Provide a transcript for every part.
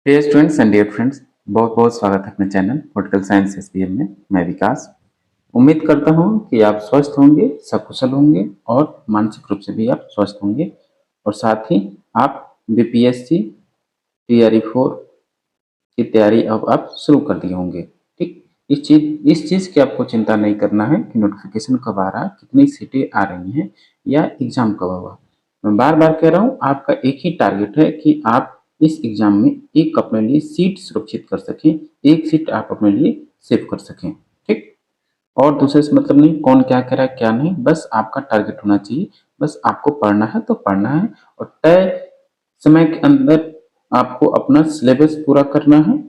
Dear students and dear friends, बहुत बहुत स्वागत है अपने चैनल पॉलिटिकल साइंस एसपीएम में। मैं विकास उम्मीद करता हूं कि आप स्वस्थ होंगे, सकुशल होंगे और मानसिक रूप से भी आप स्वस्थ होंगे। और साथ ही आप बीपीएससी टीआरई 4 की तैयारी अब आप शुरू कर दिए होंगे। ठीक, इस चीज की आपको चिंता नहीं करना है कि नोटिफिकेशन कब आ रहा है, कितनी सीटें आ रही हैं या एग्जाम कब होगा। मैं बार बार कह रहा हूँ, आपका एक ही टारगेट है कि आप इस एग्जाम में एक अपने लिए सीट सुरक्षित कर सकें, एक सीट आप अपने लिए सेव कर सकें। ठीक, और दूसरे से मतलब नहीं कौन क्या कह रहा है क्या नहीं, बस आपका टारगेट होना चाहिए। बस आपको पढ़ना है तो पढ़ना है और तय समय के अंदर आपको अपना सिलेबस पूरा करना है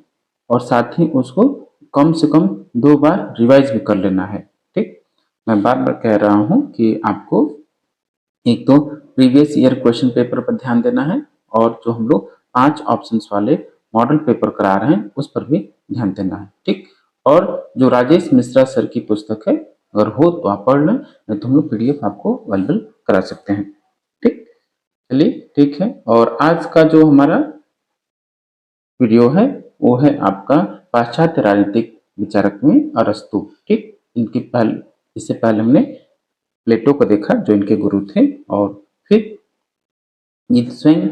और साथ ही उसको कम से कम 2 बार रिवाइज भी कर लेना है। ठीक, मैं बार बार कह रहा हूं कि आपको एक तो प्रीवियस ईयर क्वेश्चन पेपर पर ध्यान देना है और जो हम लोग 5 ऑप्शंस वाले मॉडल पेपर करा रहे हैं उस पर भी ध्यान देना है। ठीक, और जो राजेश मिश्रा सर की पुस्तक है, अगर हो तो आप पढ़ लें, नहीं तो हम लोग पीडीएफ आपको अवेलेबल करा सकते हैं। ठीक, चलिए ठीक है। और आज का जो हमारा वीडियो है वो है आपका पाश्चात्य राजनीतिक विचारक में अरस्तु। ठीक, इनके पहले इससे पहले हमने प्लेटो को देखा जो इनके गुरु थे, और फिर ये स्वयं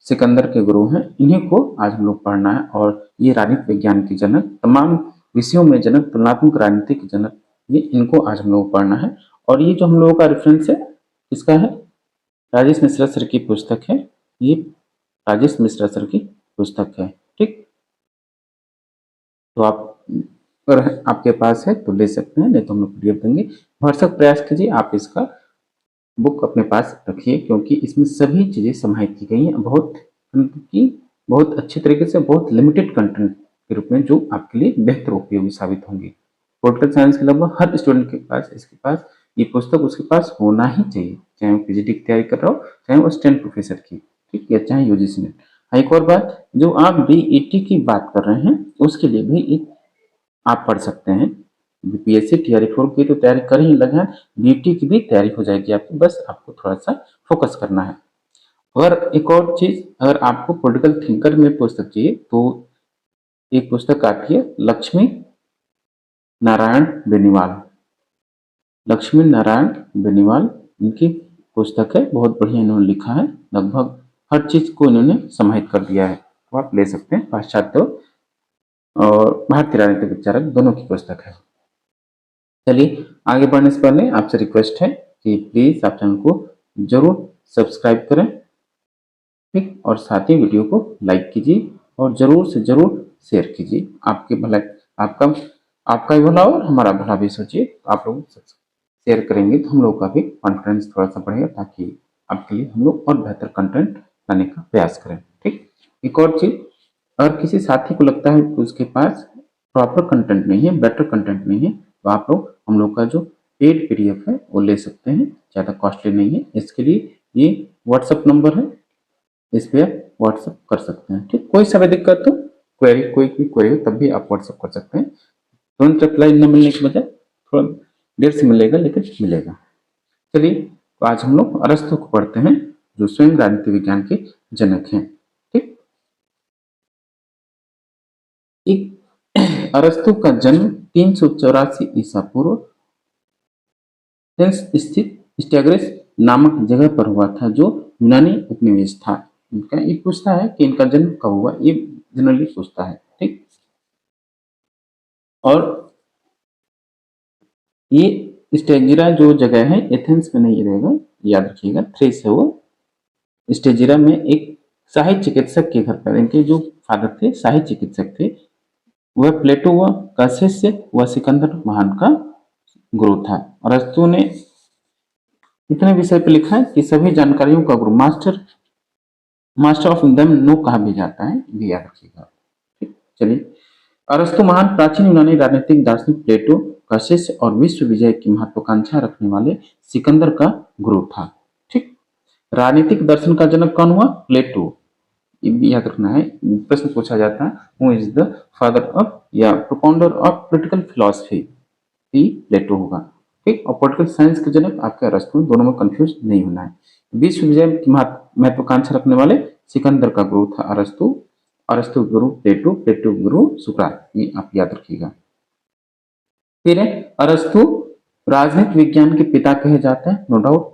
सिकंदर के गुरु हैं, इन्हीं को आज हम लोग पढ़ना है। और ये राजनीति विज्ञान के जनक, तमाम विषयों में जनक, तुलनात्मक राजनीति के जनक, ये इनको आज हम लोग पढ़ना है। और ये जो हम लोगों का रेफरेंस है इसका है राजेश मिश्रा सर की पुस्तक है, ये राजेश मिश्रा सर की पुस्तक है। ठीक, तो आप अगर आपके पास है तो ले सकते हैं, नहीं तो हम लोग पीडीएफ देंगे। भरसक प्रयास कीजिए आप इसका बुक अपने पास रखिए, क्योंकि इसमें सभी चीज़ें समाहित की गई हैं बहुत अच्छे तरीके से, बहुत लिमिटेड कंटेंट के रूप में, जो आपके लिए बेहतर उपयोगी साबित होंगी। पॉलिटिकल साइंस के लगभग हर स्टूडेंट के पास इसके पास ये पुस्तक उसके पास होना ही चाहिए, चाहे वो पीजीडी की तैयारी कर रहा हो, चाहे वो स्टैंड प्रोफेसर की, ठीक, या चाहे यूजीसी नेट। एक और बात, जो आप बीईटी की बात कर रहे हैं उसके लिए भी एक आप पढ़ सकते हैं। बीपीएससी टीआरई 4 की तो तैयारी कर ही लगे हैं, बीटी की भी तैयारी हो जाएगी आपकी, बस आपको थोड़ा सा फोकस करना है। और एक और चीज, अगर आपको पॉलिटिकल थिंकर में पुस्तक चाहिए तो एक पुस्तक आती है लक्ष्मी नारायण बेनीवाल। लक्ष्मी नारायण बेनीवाल इनकी पुस्तक है, बहुत बढ़िया इन्होंने लिखा है, लगभग हर चीज को इन्होंने समाहित कर दिया है, तो आप ले सकते हैं। पाश्चात्य और भारतीय राजनीतिक विचारक दोनों की पुस्तक है। चलिए आगे बढ़ने से पहले आपसे रिक्वेस्ट है कि प्लीज आप चैनल को जरूर सब्सक्राइब करें, ठीक, और साथ ही वीडियो को लाइक कीजिए और जरूर से जरूर शेयर कीजिए। आपके भला, आपका आपका भी भला और हमारा भला भी सोचिए। आप लोग शेयर करेंगे तो हम लोग का भी कॉन्फिडेंस थोड़ा सा बढ़ेगा, ताकि आपके लिए हम लोग और बेहतर कंटेंट लाने का प्रयास करें। ठीक, एक और चीज, अगर किसी साथी को लगता है कि उसके पास प्रॉपर कंटेंट नहीं है, बेटर कंटेंट नहीं है, तो आप लोग हम लोग का जो पेड पीडीएफ है वो ले सकते हैं, ज़्यादा कॉस्टली नहीं है। इसके लिए ये व्हाट्सअप नंबर है, इस पर व्हाट्सअप कर सकते हैं। ठीक, कोई सा भी दिक्कत हो, क्वेरी, कोई भी क्वेरी हो, तब भी आप व्हाट्सअप कर सकते हैं। तुरंत रिप्लाई न मिलने के बजाय थोड़ा देर से मिलेगा, लेकिन मिलेगा। चलिए, तो आज हम लोग अरस्तु को पढ़ते हैं, जो स्वयं राजनीति विज्ञान के जनक हैं। ठीक, एक अरस्तु का जन्म 384 ईसा पूर्व एथेंस स्थित स्टैग्रस नामक जगह पर हुआ था, जो यूनानी उपनिवेश था। इनका ये पूछता है कि इनका जन्म कब हुआ, ये जनरली पूछता है। ठीक, और ये स्टेजिरा जो जगह है एथेंस में नहीं रहेगा, याद रखिएगा, थ्रेस है वो। स्टेजिरा में एक शाही चिकित्सक के घर पर, इनके जो फादर थे शाही चिकित्सक थे, वह प्लेटो व कासियस व सिकंदर महान का गुरु था। अरस्तु ने इतने विषय पर लिखा है कि सभी जानकारियों का गुरु, मास्टर ऑफ दम नो कहा भी जाता है, भी याद रखिएगा। ठीक, चलिए, अरस्तु महान प्राचीन यूनानी राजनीतिक दार्शनिक प्लेटो का शिष्य और विश्व विजय की महत्वाकांक्षा रखने वाले सिकंदर का गुरु था। ठीक, राजनीतिक दर्शन का जनक कौन हुआ? प्लेटो। ये भी याद रखना है, प्रश्न पूछा जाता है, who is the father of या प्रोपाउंडर ऑफ पॉलिटिकल फिलॉसफी, प्लेटो होगा। ठीक, और पॉलिटिकल साइंस के जनक आपके अरस्तु, दोनों में कंफ्यूज नहीं होना है। विश्व विजय की महत्वाकांक्षा रखने वाले सिकंदर का गुरु था अरस्तु, अरस्तु गुरु प्लेटो, प्लेटो गुरु सुकरात, ये आप याद रखिएगा। फिर है अरस्तु राजनीति विज्ञान के पिता कहे जाते हैं, नो डाउट।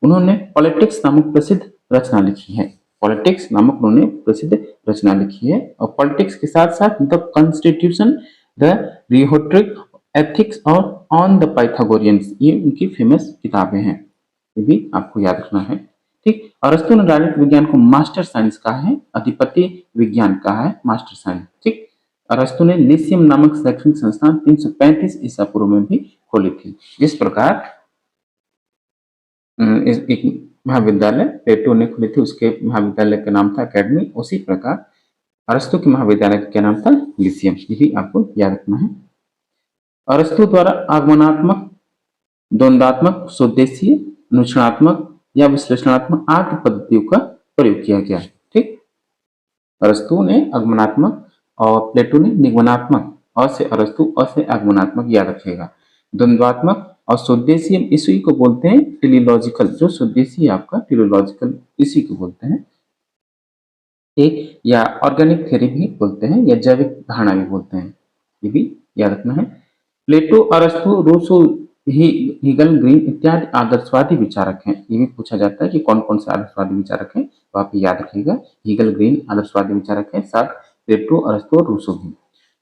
उन्होंने पॉलिटिक्स नामक प्रसिद्ध रचना लिखी है। पॉलिटिक्स नामक उन्होंने प्रसिद्ध रचना लिखी है। और पॉलिटिक्स के साथ साथ द कॉन्स्टिट्यूशन, द रिहोट्रिक, एथिक्स और ऑन द पाइथागोरियंस, ये उनकी फेमस किताबें हैं, ये भी आपको याद रखना है। ठीक, अरस्तु ने राजनीति विज्ञान को मास्टर साइंस कहा है, अधिपति विज्ञान कहा है मास्टर साइंस। ठीक, अरस्तु ने लिसियम नामक शैक्षणिक संस्थान 335 ईसा पूर्व में भी खोली थी। इस प्रकार एक महाविद्यालय प्लेटो ने खोली थी, उसके महाविद्यालय का नाम था अकेडमी। उसी प्रकार अरस्तु के महाविद्यालय का क्या नाम था? लिसियम। ये भी आपको याद रखना है। अरस्तु द्वारा आगमनात्मक, द्वंद्वात्मक, स्वदेशीय, अनुच्छनात्मक या विश्लेषणात्मक आदि पद्धतियों का प्रयोग किया गया। ठीक, अरस्तु ने आगमनात्मक और प्लेटो ने निगमनात्मक। अ से अरस्तु, अ से आगमनात्मक, याद रखिएगा। द्वंद्वात्मक और स्वदेशी इसी को बोलते हैं टेलीलॉजिकल। जो स्वदेशी आपका टेलीलॉजिकल, इसी को बोलते हैं। एक या ऑर्गेनिक थ्योरी भी बोलते हैं, या जैविक धारणा भी बोलते हैं, ये भी याद रखना है। प्लेटो, अरस्तु, रूसो, हीगल, ग्रीन इत्यादि आदर्शवादी विचारक हैं। ये भी पूछा जाता है कि कौन कौन से आदर्शवादी विचारक हैं, तो आप याद रखिएगा। हीगल, ग्रीन आदर्शवादी विचारक हैं, साथ प्लेटो, अरस्तु और रूसो भी।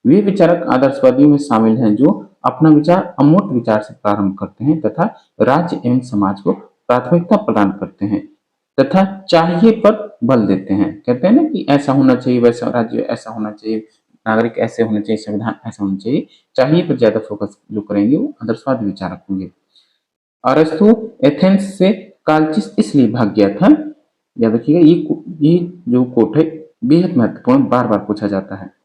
वे विचारक आदर्शवादियों में शामिल हैं जो अपना विचार अमूर्त विचार से प्रारंभ करते हैं तथा राज्य एवं समाज को प्राथमिकता प्रदान करते हैं तथा चाहिए पर बल देते हैं। कहते हैं ना कि ऐसा होना चाहिए, वैसा राज्य ऐसा होना चाहिए, नागरिक ऐसे होने चाहिए, संविधान ऐसा होना चाहिए, चाहिए पर ज्यादा फोकस जो करेंगे वो आदर्शवादी विचारक होंगे। अरस्तु एथेंस से कालचिस इसलिए भाग गया था, याद रखिएगा। ये जो कोट है बेहद महत्वपूर्ण, बार बार पूछा जाता है।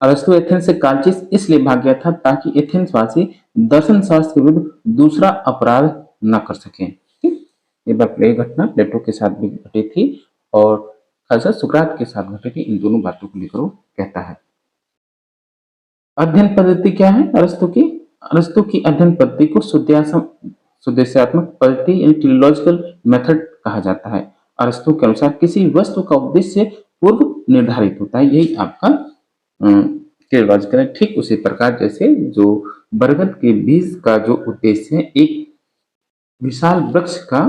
अरस्तु एथेंस से कालचिस इसलिए भाग गया था ताकि एथेंस वासी दर्शन शास्त्र के विरुद्ध दूसरा अपराध न कर सकें। ये घटना प्लेटो के साथ भी घटी थी और खासा सुकरात के साथ घटी थी। इन दोनों बातों को लेकर वो कहता है। अध्ययन पद्धति क्या है अरस्तु की? अरस्तु की अध्ययन पद्धति को सुदेशात्मक पद्धति यानी टेलीलॉजिकल मेथड कहा जाता है। अरस्तु के अनुसार किसी वस्तु का उद्देश्य पूर्व निर्धारित होता है, यही आपका टेलीलॉजिकल है। ठीक उसी प्रकार जैसे जो बरगद के बीज का जो उद्देश्य है एक विशाल वृक्ष का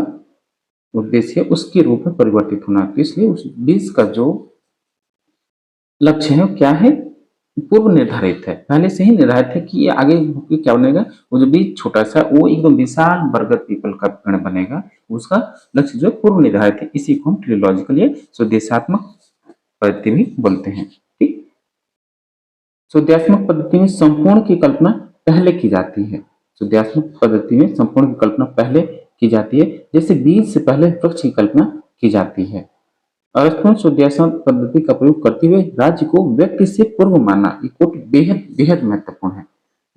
उद्देश्य उसके रूप में परिवर्तित होना, तो इसलिए उस बीज का जो लक्ष्य है क्या है? पूर्व निर्धारित है, पहले से ही निर्धारित है कि ये आगे क्या बनेगा। वो जो बीज छोटा सा वो एकदम विशाल बरगद पीपल का पेड़ बनेगा, उसका लक्ष्य जो पूर्व निर्धारित है। इसी को हम टेलीलॉजिकल या स्वदेशात्मक पद्धति भी बोलते हैं। ठीक, स्वदेशात्मक पद्धति में संपूर्ण की कल्पना पहले की जाती है। स्वदेशात्मक पद्धति में संपूर्ण की कल्पना पहले की जाती है, जैसे बीज से पहले वृक्ष की कल्पना की जाती है। अरस्तु स्वदेशात्मक पद्धति का प्रयोग करते हुए राज्य को व्यक्ति से पूर्व मानना, ये कोट बेहद बेहद महत्वपूर्ण है।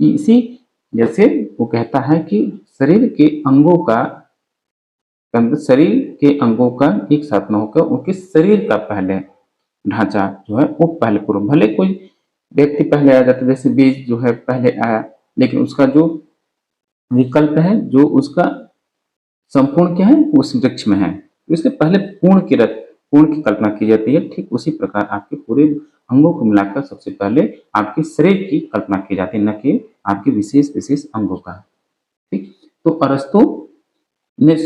इसी जैसे वो कहता है कि शरीर के अंगों का एक साथ न होकर उनके शरीर का पहले ढांचा जो है वो पहले पूर्व। भले कोई व्यक्ति पहले आ जाता है, जैसे बीज जो है पहले आया, लेकिन उसका जो विकल्प है, जो उसका संपूर्ण क्या है, उस वृक्ष में है, इसलिए पहले पूर्ण की कल्पना की जाती है। ठीक उसी प्रकार आपके पूरे अंगों को मिलाकर सबसे पहले आपके शरीर की कल्पना की जाती है, न कि आपके विशेष अंगों का। ठीक, तो अरस्तु ने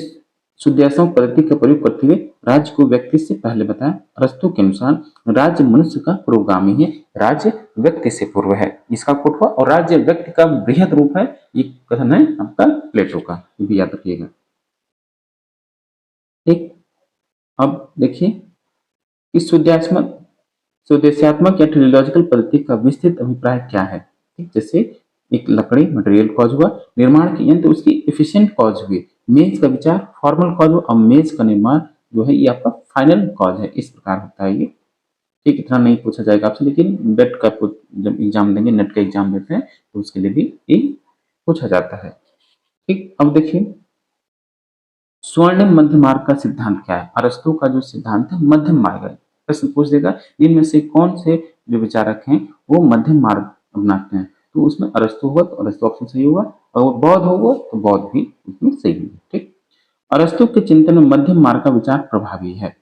सुदेशात्मक पद्धति का प्रयोग करते हुए राज्य को व्यक्ति से पहले बताया। अरस्तु के अनुसार राज्य मनुष्य का पुरोगामी है, राज्य व्यक्ति से पूर्व है, इसका कोट हुआ। और राज्य व्यक्ति का बृहद रूप है, ये कथन है आपका प्लेटो का, ये भी याद रखिएगा। ठीक, अब देखिए कि स्वदेशात्मक या टेलीलॉजिकल पद्धति का विस्तृत अभिप्राय क्या है। ठीक, जैसे एक लकड़ी मटेरियल कॉज हुआ, निर्माण के यंत्र उसकी एफिशिएंट कॉज हुए, मेज का विचार फॉर्मल कॉज हुआ, और मेज का निर्माण जो है ये आपका फाइनल कॉज है। इस प्रकार होता है ये। ठीक, इतना नहीं पूछा जाएगा आपसे, लेकिन नेट का जब एग्जाम देंगे, नेट का एग्जाम देते हैं तो उसके लिए भी ये पूछा जाता है। ठीक, अब देखिए स्वर्णिम मध्य मार्ग का सिद्धांत क्या है? अरस्तु का जो सिद्धांत है मध्यम मार्ग है। प्रश्न पूछ देगा इनमें से कौन से जो विचारक हैं वो मध्यम मार्ग अपनाते हैं, तो उसमें अरस्तु होगा तो अरस्तु ऑप्शन सही होगा, और वो बौद्ध होगा तो बौद्ध भी उसमें सही होगा। ठीक, अरस्तु के चिंतन में मध्यम मार्ग का विचार प्रभावी है।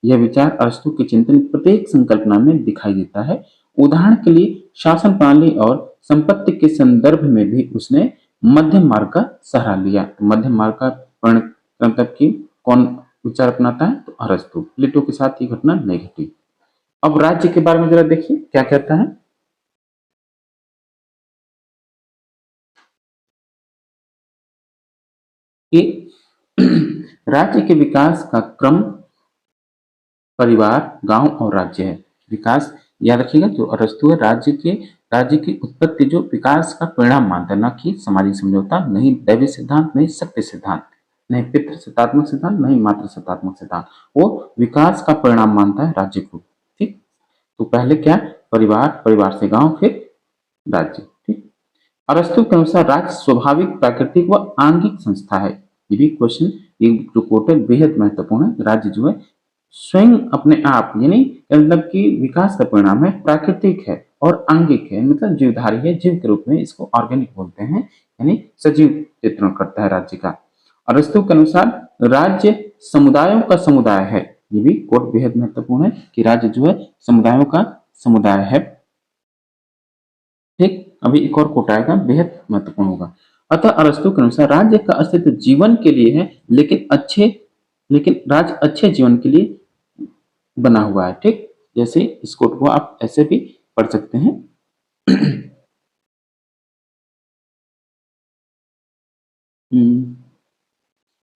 यह विचार अरस्तु के चिंतन प्रत्येक संकल्पना में दिखाई देता है। उदाहरण के लिए शासन प्रणाली और संपत्ति के संदर्भ में भी उसने मध्यम मार्ग का सहारा लिया। तो मध्यम मार्ग का मतलब कि कौन विचार अपनाता है? तो अरस्तु। प्लेटो के साथ ये घटना नहीं घटी। अब राज्य के बारे में जरा देखिए क्या कहता है कि राज्य के विकास का क्रम परिवार, गांव और राज्य है। विकास याद रखिएगा, जो अरस्तु है राज्य की उत्पत्ति जो विकास का परिणाम मानता है, न कि सामाजिक समझौता, नहीं दैवी सिद्धांत, नहीं शक्ति सिद्धांत, नहीं पितृ सत्तात्मक सिद्धांत, नहीं मातृ सत्तात्मक सिद्धांत। वो विकास का परिणाम मानता है राज्य को। ठीक, तो पहले क्या? परिवार, परिवार से गांव, फिर राज्य। ठीक, अरस्तु के अनुसार राज्य स्वाभाविक, प्राकृतिक व आंगिक संस्था है। ये भी क्वेश्चन, ये जो कोट है बेहद महत्वपूर्ण है। राज्य जो है स्वयं अपने आप, यानी मतलब कि विकास का परिणाम है, प्राकृतिक है और आंगिक है, मतलब जीवधारी है, जीव के रूप में इसको ऑर्गेनिक बोलते हैं, यानी सजीव चित्रण करता है राज्य का। अरस्तु के अनुसार राज्य समुदायों का समुदाय है। ये भी कोट बेहद महत्वपूर्ण है कि राज्य जो है समुदायों का समुदाय है। ठीक, अभी एक और कोट आएगा, बेहद महत्वपूर्ण होगा। अतः अरस्तु के अनुसार राज्य का अस्तित्व जीवन के लिए है, लेकिन राज्य अच्छे जीवन के लिए बना हुआ है। ठीक, जैसे इस कोट को आप ऐसे भी पढ़ सकते हैं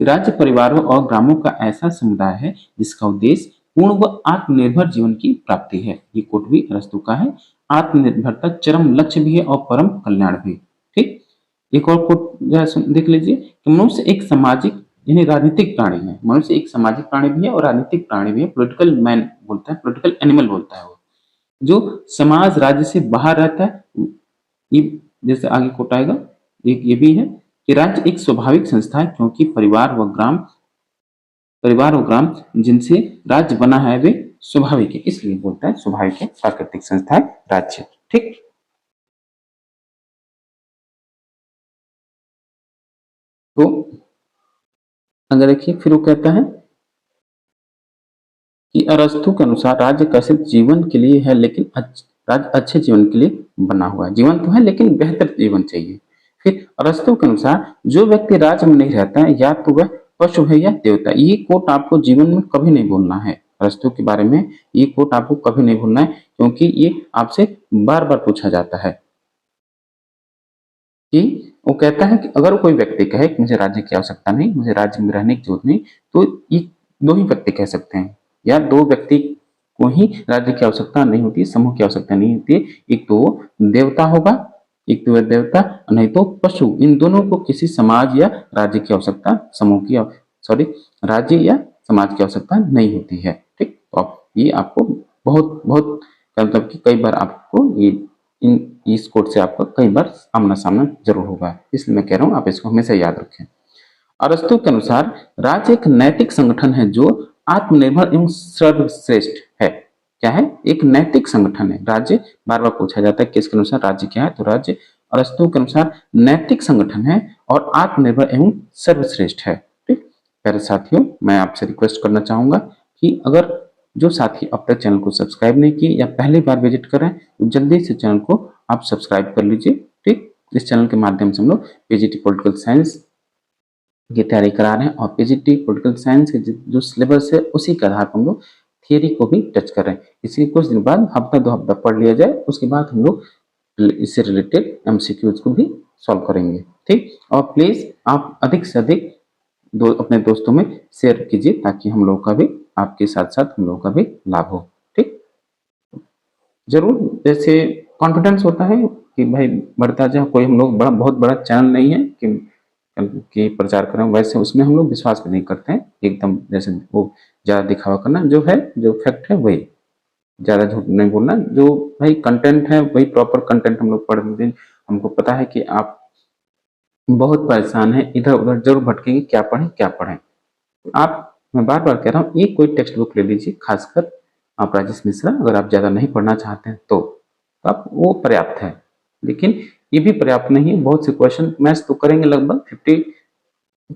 राज्य परिवारों और ग्रामों का ऐसा समुदाय है जिसका उद्देश्य पूर्ण व आत्मनिर्भर जीवन की प्राप्ति है। ये कोट भी अरस्तु का है। आत्मनिर्भरता चरम लक्ष्य भी है और परम कल्याण भी। ठीक, एक और कोट देख लीजिए कि मनुष्य एक सामाजिक यानी राजनीतिक प्राणी है। मनुष्य एक सामाजिक प्राणी भी है और राजनीतिक प्राणी भी है। पॉलिटिकल मैन बोलता है, पॉलिटिकल एनिमल बोलता है वो, जो समाज राज्य से बाहर रहता है। ये जैसे आगे कोट आएगा, एक ये भी है कि राज्य एक स्वाभाविक संस्था है, क्योंकि परिवार और ग्राम जिनसे राज्य बना है वे स्वाभाविक है, इसलिए बोलता है स्वाभाविक है, प्राकृतिक संस्था है राज्य। ठीक, तो अगर देखिए फिर वो कहता है कि अरस्तु के अनुसार राज्य का सिर्फ जीवन के लिए है, लेकिन राज्य अच्छे जीवन के लिए बना हुआ है। जीवन तो है लेकिन बेहतर जीवन चाहिए। फिर अरस्तु के अनुसार जो व्यक्ति राज्य में नहीं रहता है, या तो वह पशु है या देवता। ये कोट आपको जीवन में कभी नहीं भूलना है। अरस्तु के बारे में ये कोट आपको कभी नहीं भूलना है, क्योंकि ये आपसे बार बार पूछा जाता है। कि वो कहता है कि अगर कोई व्यक्ति कहे कि मुझे राज्य की आवश्यकता नहीं, मुझे राज्य में रहने की जरूरत नहीं, तो ये दो ही व्यक्ति कह सकते हैं, या दो व्यक्ति को ही राज्य की आवश्यकता नहीं होती, समूह की आवश्यकता नहीं होती। एक तो देवता होगा, एक तो देवता, नहीं तो पशु। इन दोनों को किसी समाज या राज्य की आवश्यकता, समूह की सॉरी राज्य या समाज की आवश्यकता नहीं होती है। ठीक, तो आप ये आपको बहुत बहुत मतलब कि कई बार आपको ये इस कोट से आपका कई बार आमना सामना जरूर होगा, इसलिए मैं कह रहा हूं आप इसको हमेशा याद रखें। अरस्तु के अनुसार राज्य एक नैतिक संगठन है जो आत्मनिर्भर एवं सर्वश्रेष्ठ है। क्या है? एक नैतिक संगठन है। राज्य बार बार पूछा जाता है किसके अनुसार राज्य क्या है, तो राज्य अरस्तु के अनुसार नैतिक संगठन है और आत्मनिर्भर एवं सर्वश्रेष्ठ है। ठीक, प्यारे साथियों, मैं आपसे रिक्वेस्ट करना चाहूंगा कि अगर जो साथी अब तक चैनल को सब्सक्राइब नहीं किए या पहली बार विजिट कर रहे हैं, तो जल्दी से चैनल को आप सब्सक्राइब कर लीजिए। ठीक, इस चैनल के माध्यम से हम लोग पीजीटी पॉलिटिकल साइंस की तैयारी करा रहे हैं, और पीजीटी पॉलिटिकल साइंस के जो सिलेबस है उसी के आधार पर हम लोग थियरी को भी टच कर रहे हैं। इसी कुछ दिन बाद हफ्ता 2 हफ्ता पढ़ लिया जाए, उसके बाद हम लोग इससे रिलेटेड एमसीक्यूज को भी सॉल्व करेंगे। ठीक, और प्लीज आप अधिक से अधिक अपने दोस्तों में शेयर कीजिए, ताकि हम लोग का भी, आपके साथ साथ हम लोग का भी लाभ हो। ठीक, जरूर, जैसे कॉन्फिडेंस होता है कि भाई बढ़ता जाए, कोई हम लोग बहुत बड़ा चैनल नहीं है कि प्रचार करें, वैसे उसमें हम लोग विश्वास भी नहीं करते हैं एकदम, जैसे वो ज्यादा दिखावा करना। जो है, जो फैक्ट है वही, ज्यादा झूठ नहीं बोलना। जो भाई कंटेंट है वही प्रॉपर कंटेंट हम लोग पढ़ते हैं। हमको पता है कि आप बहुत परेशान है, इधर उधर जरूर भटकेंगे, क्या पढ़ें क्या पढ़ें। आप, मैं बार बार कह रहा हूँ, एक कोई टेक्स्ट बुक ले लीजिए, खासकर आप राजेश मिश्रा, अगर आप ज्यादा नहीं पढ़ना चाहते हैं तो आप वो पर्याप्त है। लेकिन ये भी पर्याप्त नहीं है। बहुत से क्वेश्चन मैच तो करेंगे, लगभग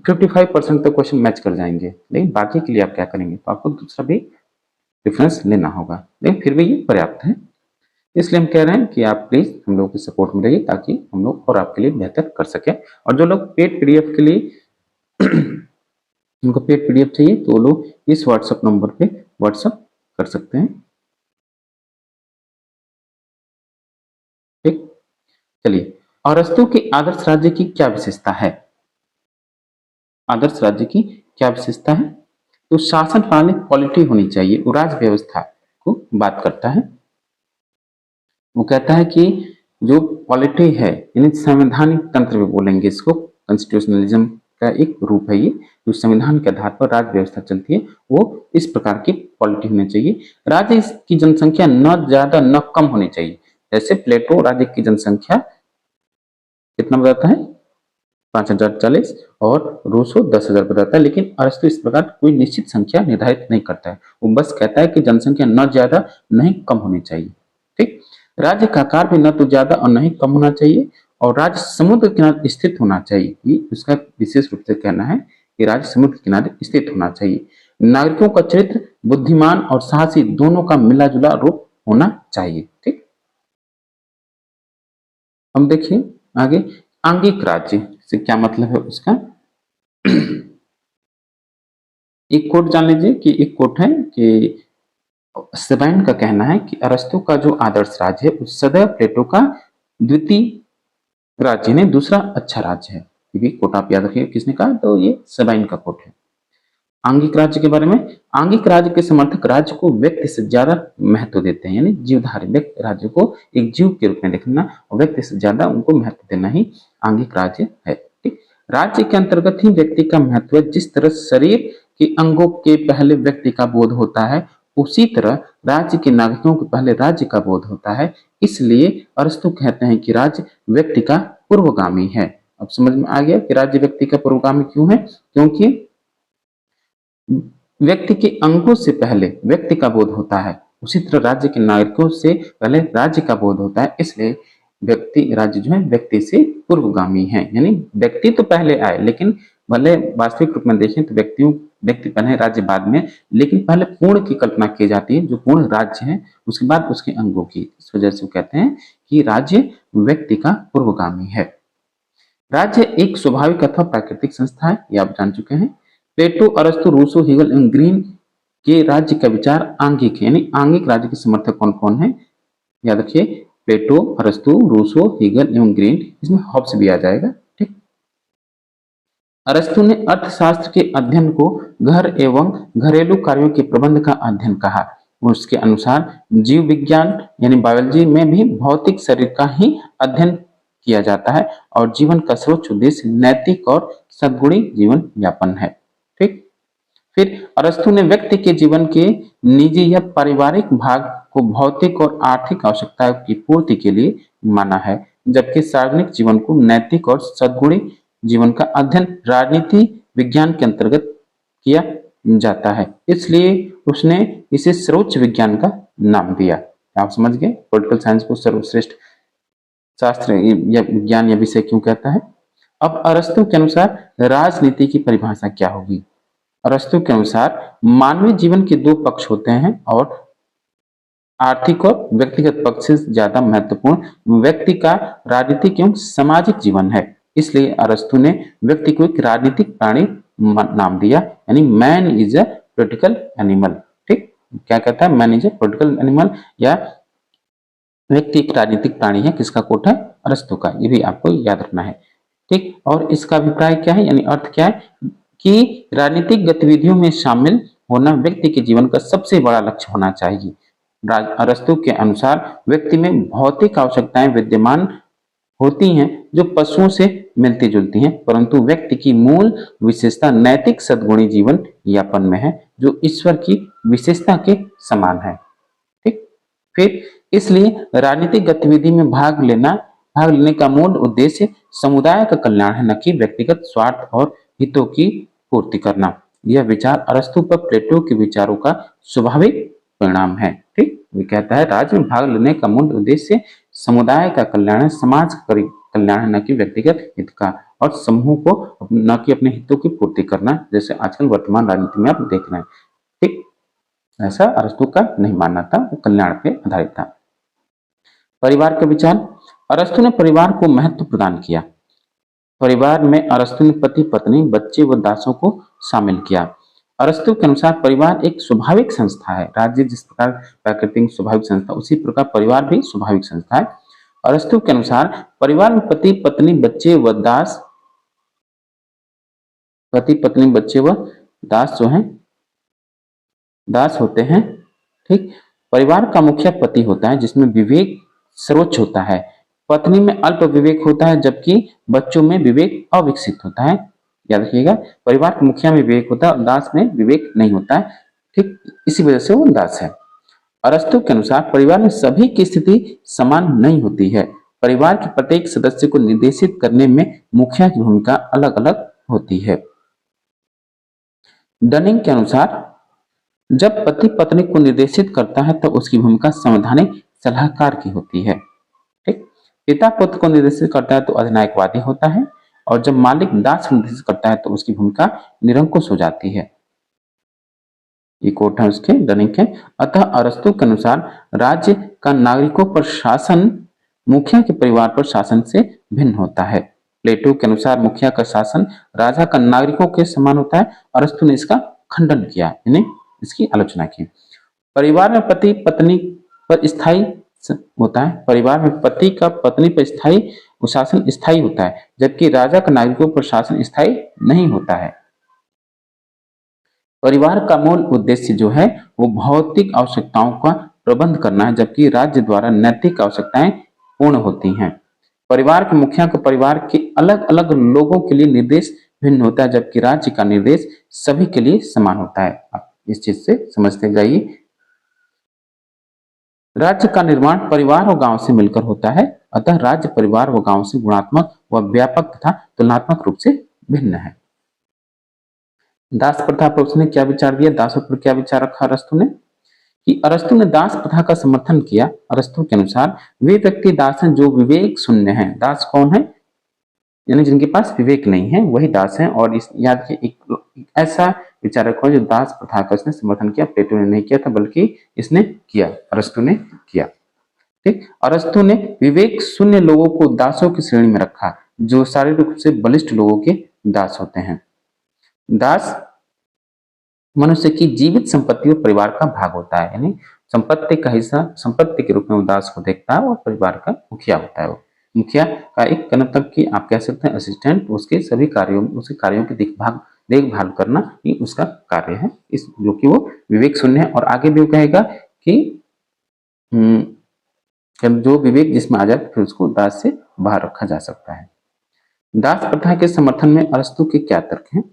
55% तक क्वेश्चन मैच कर जाएंगे, लेकिन बाकी के लिए आप क्या करेंगे, तो आपको दूसरा भी रेफरेंस लेना होगा, लेकिन फिर भी ये पर्याप्त है। इसलिए हम कह रहे हैं कि आप प्लीज हम लोग की सपोर्ट में रहिए ताकि हम लोग और आपके लिए बेहतर कर सकें। और जो लोग पेड पीडीएफ के लिए उनको पेड पीडीएफ चाहिए तो वो लोग इस व्हाट्सएप नंबर पे व्हाट्सएप कर सकते हैं। ठीक, चलिए। अरस्तु के आदर्श राज्य की क्या विशेषता है? आदर्श राज्य की क्या विशेषता है? तो शासन प्रणाली क्वालिटी होनी चाहिए, वो राज्य व्यवस्था को बात करता है। वो कहता है कि जो पॉलिटी है, यानी संवैधानिक तंत्र भी बोलेंगे इसको, कॉन्स्टिट्यूशनलिज्म का एक रूप है ये, जो संविधान के आधार पर राज्य व्यवस्था चलती है, वो इस प्रकार की पॉलिटी होनी चाहिए। राज्य की जनसंख्या न ज्यादा न कम होनी चाहिए। जैसे प्लेटो राज्य की जनसंख्या कितना बताता है? 5040, और रूसो 10,000 बताता है, लेकिन अरस्तु इस प्रकार कोई निश्चित संख्या निर्धारित नहीं करता है। वो बस कहता है कि जनसंख्या न ज्यादा नहीं कम होनी चाहिए। ठीक, राज्य का आकार भी न तो ज्यादा और न ही कम होना चाहिए, और राज्य समुद्र किनारे स्थित होना चाहिए। ये उसका विशेष रूप से कहना है कि राज्य समुद्र किनारे स्थित होना चाहिए। नागरिकों का चरित्र बुद्धिमान और साहसी दोनों का मिला जुला रूप होना चाहिए। ठीक, हम देखिए आगे, आंगिक राज्य से क्या मतलब है उसका। एक कोट जान लीजिए कि एक कोट है कि सेबाइन का कहना है कि अरस्तु का जो आदर्श राज्य है उस सदैव प्लेटो का द्वितीय राज्य ने दूसरा अच्छा राज्य है। ये भी कोट आप याद रखिए, किसने कहा? तो ये सेबाइन का कोट है। आंगिक राज्य के बारे में, आंगिक राज्य के समर्थक राज्य को व्यक्ति से ज्यादा महत्व देते हैं, यानी जीवधारी व्यक्ति राज्य को एक जीव के रूप में देखना और व्यक्ति से ज्यादा उनको महत्व देना ही आंगिक राज्य है। ठीक, राज्य के अंतर्गत ही व्यक्ति का महत्व है। जिस तरह शरीर के अंगों के पहले व्यक्ति का बोध होता है, उसी तरह राज्य के नागरिकों के पहले राज्य का बोध होता है। इसलिए अरस्तु कहते हैं कि राज्य व्यक्ति का पूर्वगामी है। अब समझ में आ गया कि राज्य व्यक्ति का पूर्वगामी क्यों है? क्योंकि व्यक्ति के अंगों से पहले व्यक्ति का बोध होता है, उसी तरह राज्य के नागरिकों से पहले राज्य का बोध होता है। इसलिए व्यक्ति राज्य जो है व्यक्ति से पूर्वगामी है, यानी व्यक्ति तो पहले आए, लेकिन भले वास्तविक रूप में देखें तो व्यक्ति पहले राज्य बाद में, लेकिन पहले पूर्ण की कल्पना की जाती है जो पूर्ण राज्य है, उसके बाद उसके अंगों की। इस वजह से वो कहते हैं कि राज्य व्यक्ति का पूर्वगामी है। राज्य एक स्वाभाविक अथवा प्राकृतिक संस्था है, ये आप जान चुके हैं। प्लेटो, अरस्तु, रूसो, हेगल एवं ग्रीन के राज्य का विचार आंगिक है, यानी आंगिक राज्य के समर्थक कौन कौन है? याद रखिए, प्लेटो, अरस्तु, रूसो, हेगल एवं ग्रीन, इसमें हॉब्स भी आ जाएगा। ठीक, अरस्तु ने अर्थशास्त्र के अध्ययन को घर एवं घरेलू कार्यों के प्रबंध का अध्ययन कहा। उसके अनुसार जीव विज्ञान यानी बायोलॉजी में भी भौतिक शरीर का ही अध्ययन किया जाता है और जीवन का सर्वोच्च उद्देश्य नैतिक और सद्गुणी जीवन यापन है। ठीक, फिर अरस्तु ने व्यक्ति के जीवन के निजी या पारिवारिक भाग को भौतिक और आर्थिक आवश्यकताओं की पूर्ति के लिए माना है, जबकि सार्वजनिक जीवन को नैतिक और सद्गुणी जीवन का अध्ययन राजनीति विज्ञान के अंतर्गत किया जाता है। इसलिए उसने इसे सर्वोच्च विज्ञान का नाम दिया। आप समझ गए पॉलिटिकल साइंस को सर्वश्रेष्ठ शास्त्र या विज्ञान या विषय क्यों कहता है। अब अरस्तु के अनुसार राजनीति की परिभाषा क्या होगी? अरस्तु के अनुसार मानवीय जीवन के दो पक्ष होते हैं और आर्थिक और व्यक्तिगत पक्ष से ज्यादा महत्वपूर्ण व्यक्ति का राजनीतिक एवं सामाजिक जीवन है। इसलिए अरस्तु ने व्यक्ति को एक राजनीतिक प्राणी नाम दिया, यानी man is a political animal. ठीक, क्या कहता है? Man is a political animal, या व्यक्ति एक राजनीतिक प्राणी है। किसका कोट है? अरस्तु का। ये भी आपको याद रखना है। ठीक, और इसका अभिप्राय क्या है, यानी अर्थ क्या है कि राजनीतिक गतिविधियों में शामिल होना व्यक्ति के जीवन का सबसे बड़ा लक्ष्य होना चाहिए। अरस्तु के अनुसार व्यक्ति में भौतिक आवश्यकताएं विद्यमान होती हैं जो पशुओं से मिलती जुलती हैं, परंतु व्यक्ति की मूल विशेषता नैतिक सद्गुणी जीवन यापन में है जो ईश्वर की विशेषता के समान है। ठीक, फिर इसलिए राजनीतिक गतिविधि में भाग लेने का मूल उद्देश्य समुदाय का कल्याण है, न कि व्यक्तिगत स्वार्थ और हितों की पूर्ति करना। यह विचार अरस्तु पर प्लेटो के विचारों का स्वाभाविक परिणाम है। ठीक, वे कहता है राज्य में भाग लेने का मूल उद्देश्य समुदाय का कल्याण है, समाज का कल्याण है, न कि व्यक्तिगत हित का, और समूह को न कि अपने हितों की पूर्ति करना, जैसे आजकल वर्तमान राजनीति में आप देख रहे हैं। ठीक, ऐसा अरस्तु का नहीं मानना था, वो कल्याण पे आधारित था। परिवार का विचार, अरस्तु ने परिवार को महत्व प्रदान किया। परिवार में अरस्तु ने पति पत्नी बच्चे व दासों को शामिल किया। अरस्तु के अनुसार परिवार एक स्वाभाविक संस्था है। राज्य जिस प्रकार प्राकृतिक स्वाभाविक संस्था, उसी प्रकार परिवार भी स्वाभाविक संस्था है। अरस्तु के अनुसार परिवार में पति पत्नी बच्चे व दास, पति पत्नी बच्चे व दास जो हैं, दास होते हैं। ठीक, परिवार का मुखिया पति होता है जिसमें विवेक सर्वोच्च होता है। पत्नी में अल्प विवेक होता है जबकि बच्चों में विवेक अविकसित होता है। याद रखिएगा, परिवार के मुखिया में विवेक होता है और दास में विवेक नहीं होता है। ठीक, इसी वजह से वो दास है। अरस्तु के अनुसार परिवार में सभी की स्थिति समान नहीं होती है। परिवार के प्रत्येक सदस्य को निर्देशित करने में मुखिया की भूमिका अलग अलग होती है। डनिंग के अनुसार जब पति पत्नी को निर्देशित करता है तो उसकी भूमिका संवैधानिक सलाहकार की होती है। ठीक, पिता पुत्र को निर्देशित करता है तो अधिनायकवादी होता है, और जब मालिक दास को निर्देशित करता है तो उसकी भूमिका निरंकुश हो जाती है। ये कोट है उसके, डनिंग के। अतः अरस्तु के अनुसार राज्य का नागरिकों पर शासन मुखिया के परिवार पर शासन से भिन्न होता है। प्लेटो के अनुसार मुखिया का शासन राजा का नागरिकों के समान होता है। अरस्तु ने इसका खंडन किया, यानी इसकी आलोचना की। परिवार में पति पत्नी पर स्थायी होता है। परिवार में पति का पत्नी पर स्थायी शासन स्थायी होता है, जबकि राजा का नागरिकों पर शासन स्थायी नहीं होता है। परिवार का मूल उद्देश्य जो है वो भौतिक आवश्यकताओं का प्रबंध करना है, जबकि राज्य द्वारा नैतिक आवश्यकताएं पूर्ण होती हैं। परिवार के मुखिया को परिवार के अलग अलग लोगों के लिए निर्देश भिन्न होता है, जबकि राज्य का निर्देश सभी के लिए समान होता है। आप इस चीज से समझते जाइए। राज्य का निर्माण परिवार और गांव से मिलकर होता है, अतः राज्य परिवार व गांव से गुणात्मक व व्यापक तथा तुलनात्मक रूप से भिन्न है। दास प्रथा पर उसने क्या विचार दिया, दासों पर क्या विचार रखा अरस्तु ने, कि अरस्तु ने दास प्रथा का समर्थन किया। अरस्तु के अनुसार वे व्यक्ति दास हैं जो विवेक शून्य हैं। दास कौन है, यानी जिनके पास विवेक नहीं है वही दास हैं। और इस याद के एक ऐसा विचारक हो जो दास प्रथा का इसने समर्थन किया। प्लेटो ने नहीं किया था, बल्कि इसने किया, अरस्तु ने किया। ठीक, अरस्तु ने विवेक शून्य लोगों को दासों की श्रेणी में रखा, जो शारीरिक रूप से बलिष्ठ लोगों के दास होते हैं। दास मनुष्य की जीवित संपत्ति और परिवार का भाग होता है, यानी संपत्ति का हिस्सा संपत्ति के रूप में वो दास को देखता है और परिवार का मुखिया होता है। वो मुखिया का एक मतलब कि आप कह सकते हैं असिस्टेंट, उसके सभी कार्यों उसके कार्यों की देखभाल करना ही उसका कार्य है, इस जो कि वो विवेक शून्य है। और आगे भी वो कहेगा कि जो विवेक जिसमें आ जाए फिर उसको दास से बाहर रखा जा सकता है। दास प्रथा के समर्थन में अरस्तु के क्या तर्क हैं।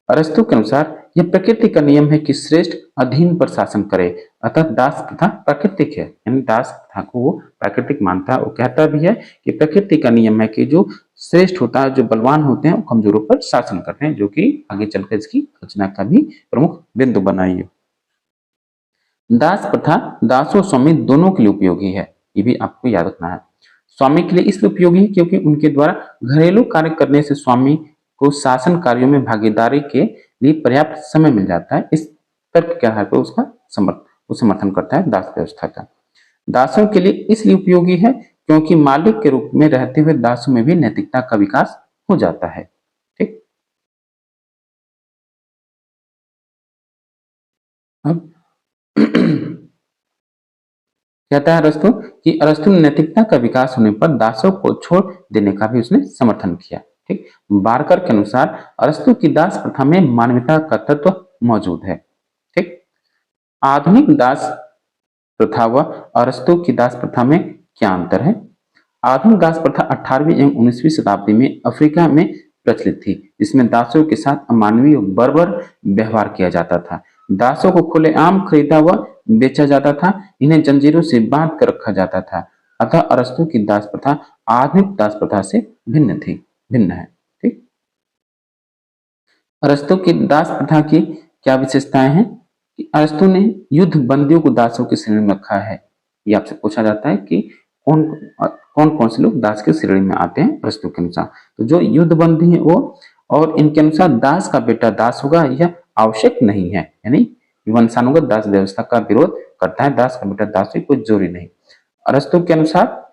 अरस्तु के अनुसार यह प्रकृति का नियम है कि श्रेष्ठ अधीन पर शासन करे, अतः दास प्रथा प्राकृतिक है, यानी दास प्रथा को वो प्राकृतिक मानता है। वो कहता भी है कि प्रकृति का नियम है कि जो श्रेष्ठ होता है, जो बलवान होते हैं, वो कमजोरों पर शासन करते हैं, जो कि आगे चलकर इसकी रचना का भी प्रमुख बिंदु बनाइए। दास प्रथा दासों स्वामी दोनों के लिए उपयोगी है, ये भी आपको याद रखना है। स्वामी के लिए इसलिए उपयोगी है क्योंकि उनके द्वारा घरेलू कार्य करने से स्वामी को शासन कार्यों में भागीदारी के लिए पर्याप्त समय मिल जाता है। इस तर्क के आधार पर उसका समर्थन करता है दास व्यवस्था का। दासों के लिए इसलिए उपयोगी है क्योंकि मालिक के रूप में रहते हुए दासों में भी नैतिकता का विकास हो जाता है। ठीक, अब कहता है अरस्तु कि अरस्तु ने नैतिकता का विकास होने पर दासों को छोड़ देने का भी उसने समर्थन किया। ठीक, बारकर के अनुसार अरस्तु की दास प्रथा में मानवता का तत्व मौजूद है। ठीक, आधुनिक दास प्रथा व अरस्तु की दास प्रथा में क्या अंतर है। आधुनिक दास प्रथा 18वीं एवं 19वीं शताब्दी में अफ्रीका में प्रचलित थी, जिसमें दासों के साथ अमानवीय बर्बर व्यवहार किया जाता था। दासों को खुलेआम खरीदा व बेचा जाता था, इन्हें जंजीरों से बांध कर रखा जाता था। अतः अरस्तु की दास प्रथा आधुनिक दास प्रथा से भिन्न है। ठीक, अरस्तु की दास प्रथा की क्या विशेषताएं हैं कि अरस्तु ने युद्ध बंदियों को दासों की श्रेणी में रखा है। ये आपसे पूछा जाता है कि कौन कौन से लोग दास की श्रेणी में आते हैं अरस्तु के अनुसार। तो जो युद्ध बंदी है वो, और इनके अनुसार दास का बेटा दास होगा यह आवश्यक नहीं है, यानी वंशानुगत दास व्यवस्था का विरोध करता है। दास का बेटा दास ही कोई जरूरी नहीं। अरस्तु के अनुसार